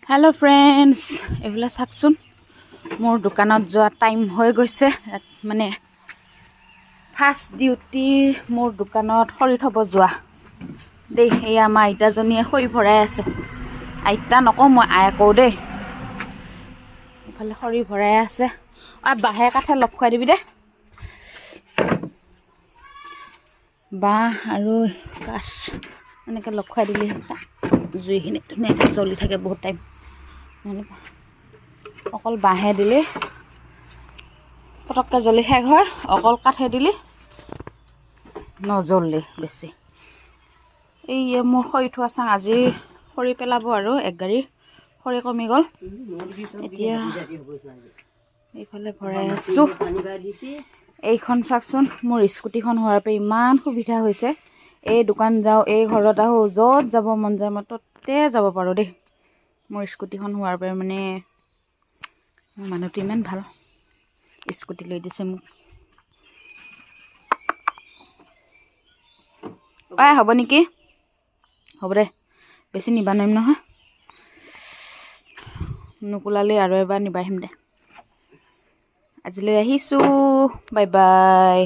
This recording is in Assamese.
हेलो फ्रेंड्स एफाले चाकचोन मोर दुकानत जोआ टाइम हो गई माने फार्स्ट डिउटी मोर दुकानत खरी थब जोआ दे एया आमा आइताजनीये खरी भराई आछे आइता नकौ मैं आय कौ दे इफाले खरी भराई आछे आ बाहे काठे लग खुवाई दिबि दे बाह आरु काठ এনেকৈ লগ খুৱাই দিলে জুইখিনি ধুনীয়াকৈ জ্বলি থাকে বহুত টাইম অকল বাঁহে দিলে পটককৈ জ্বলি শেষ হয় অকল কাঠে দিলে নজ্বলে বেছি এই মোৰ খৰি থোৱা চাং আজি খৰি পেলাব আৰু এক গাড়ী খৰি কমি গ'ল এতিয়া এইফালে ভৰাই আছোঁ এইখন চাকচোন মোৰ স্কুটিখন হোৱাৰ পৰা ইমান সুবিধা হৈছে এই দোকান যাও এই ঘৰত আহো যত যাব মন যায় মই ততে যাব পাৰো দেই মোৰ স্কুটিখন হোৱাৰ পৰা মানে মানুহটো ইমান ভাল স্কুটি লৈ দিছে মোক আই হ'ব নেকি হ'ব দে বেছি নিবা নোৱাৰিম নহয় নুকুলালে আৰু এবাৰ নিবা আহিম দে আজিলৈ আহিছোঁ বাই বাই।